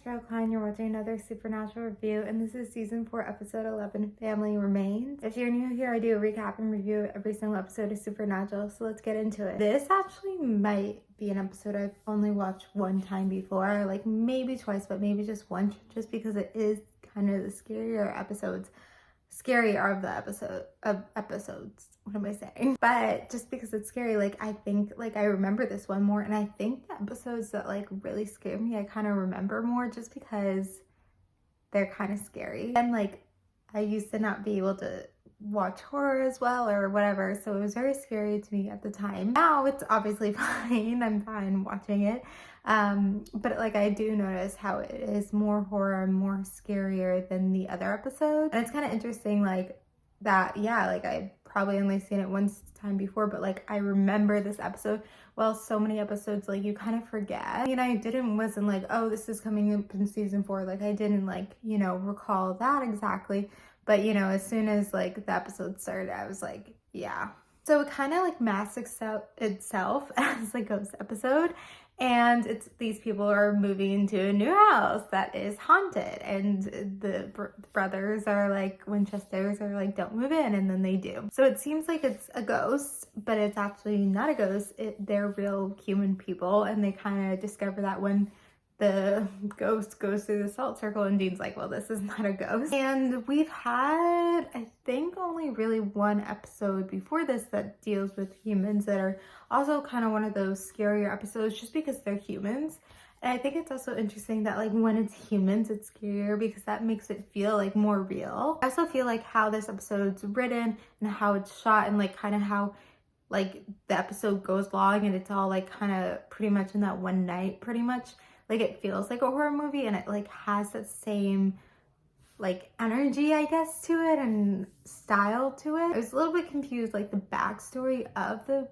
Cheryl Klein. You're watching another Supernatural review, and this is season 4, episode 11, Family Remains. If you're new here, I do a recap and review every single episode of Supernatural, so let's get into it. This actually might be an episode I've only watched one time before, like maybe twice, but maybe just once, just because it is kind of the scarier of the episodes. What am I saying? But just because it's scary, like I think like I remember this one more, and I think the episodes that like really scare me I kind of remember more just because they're kind of scary. And like I used to not be able to watch horror as well or whatever, so it was very scary to me at the time. Now it's obviously fine. I'm fine watching it, but like I do notice how it is more horror, more scarier than the other episodes. And it's kind of interesting like that, yeah, like I probably only seen it one time before, but like I remember this episode. Well, so many episodes like you kind of forget. I mean, I wasn't like, oh, this is coming up in season 4, like I didn't like, you know, recall that exactly. But you know, as soon as like the episode started, I was like, yeah. So it kind of like masks itself as a ghost episode, and it's these people are moving into a new house that is haunted, and the brothers are like, Winchesters are like, don't move in, and then they do. So it seems like it's a ghost, but it's actually not a ghost. They're real human people, and they kind of discover that when the ghost goes through the salt circle, and Dean's like, well, this is not a ghost. And we've had, I think, only really one episode before this that deals with humans that are also kind of one of those scarier episodes just because they're humans. And I think it's also interesting that like when it's humans, it's scarier because that makes it feel like more real. I also feel like how this episode's written and how it's shot, and like kind of how like the episode goes long, and it's all like kind of pretty much in that one night, pretty much. Like it feels like a horror movie, and it like has that same like energy, I guess, to it and style to it. I was a little bit confused, like the backstory of the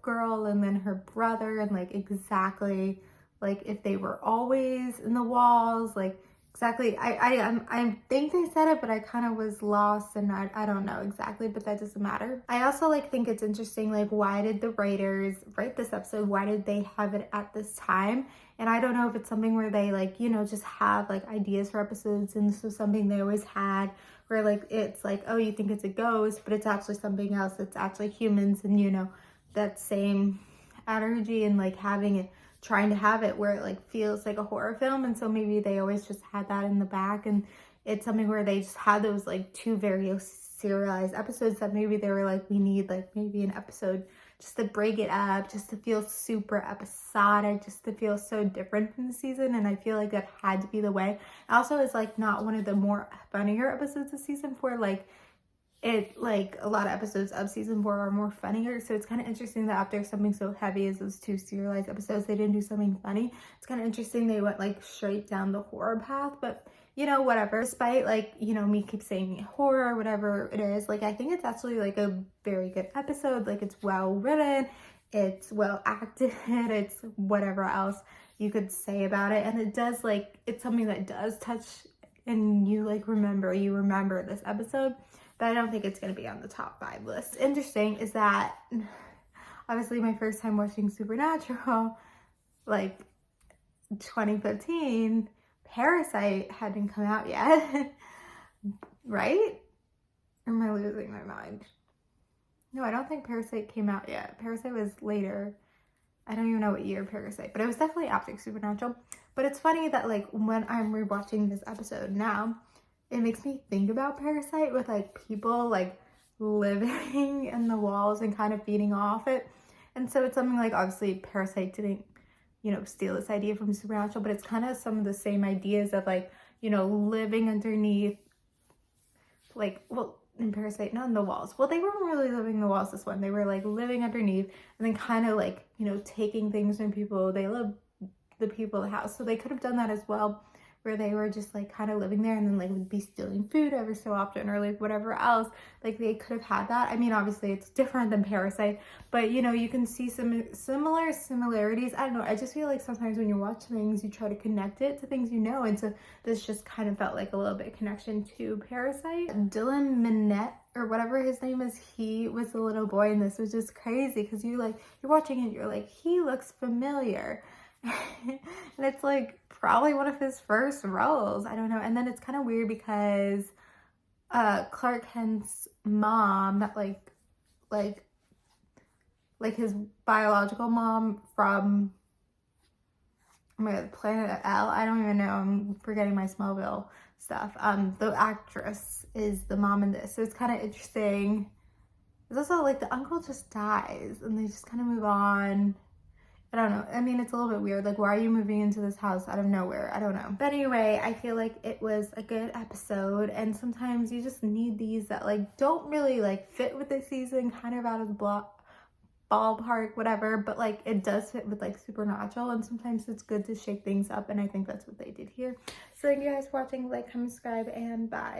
girl and then her brother, and like exactly like if they were always in the walls, like exactly. I think they said it, but I kind of was lost, and I don't know exactly, but that doesn't matter. I also like think it's interesting, like why did the writers write this episode? Why did they have it at this time? And I don't know if it's something where they like, you know, just have like ideas for episodes, and this was something they always had, where like it's like, oh, you think it's a ghost, but it's actually something else. It's actually humans, and you know, that same energy, and like having it, trying to have it where it like feels like a horror film. And so maybe they always just had that in the back, and it's something where they just had those like two very serialized episodes that maybe they were like, we need like maybe an episode just to break it up, just to feel super episodic, just to feel so different from the season. And I feel like that had to be the way. Also, it's like not one of the more funnier episodes of season 4. Like it, like a lot of episodes of season 4 are more funnier, so it's kind of interesting that after something so heavy as those two serialized episodes, they didn't do something funny. It's kind of interesting they went like straight down the horror path, but you know, whatever. Despite like, you know, me keep saying horror, whatever it is, like I think it's actually like a very good episode. Like it's well written, it's well acted, it's whatever else you could say about it, and it does like, it's something that does touch, and you like remember this episode. But I don't think it's going to be on the top 5 list. Interesting is that obviously my first time watching Supernatural, like 2015, Parasite hadn't come out yet, right? Or am I losing my mind? No, I don't think Parasite came out yet. Parasite was later. I don't even know what year Parasite, but it was definitely after Supernatural. But it's funny that like when I'm rewatching this episode now, it makes me think about Parasite with like people like living in the walls and kind of feeding off it. And so it's something like, obviously Parasite didn't, you know, steal this idea from Supernatural, but it's kind of some of the same ideas of like, you know, living underneath, like, well, in Parasite, not in the walls. Well, they weren't really living in the walls this one. They were like living underneath, and then kind of like, you know, taking things from people. They love the people of the house. So they could have done that as well, where they were just like kind of living there, and then like would be stealing food ever so often, or like whatever else. Like they could have had that. I mean, obviously it's different than Parasite, but you know, you can see some similarities. I don't know, I just feel like sometimes when you watch things, you try to connect it to things you know, and so this just kind of felt like a little bit of connection to Parasite. Dylan Minnette, or whatever his name is, he was a little boy, and this was just crazy because you're watching it, you're like, he looks familiar. And it's like probably one of his first roles. I don't know. And then it's kind of weird because Clark Kent's mom, that like his biological mom from, oh my god, Planet L. I don't even know. I'm forgetting my Smallville stuff. The actress is the mom in this, so it's kind of interesting. It's also like the uncle just dies, and they just kind of move on. I don't know. I mean, it's a little bit weird. Like, why are you moving into this house out of nowhere? I don't know. But anyway, I feel like it was a good episode, and sometimes you just need these that like don't really like fit with the season, kind of out of the ballpark, whatever, but like it does fit with like Supernatural, and sometimes it's good to shake things up, and I think that's what they did here. So thank you guys for watching. Like, comment, subscribe, and bye.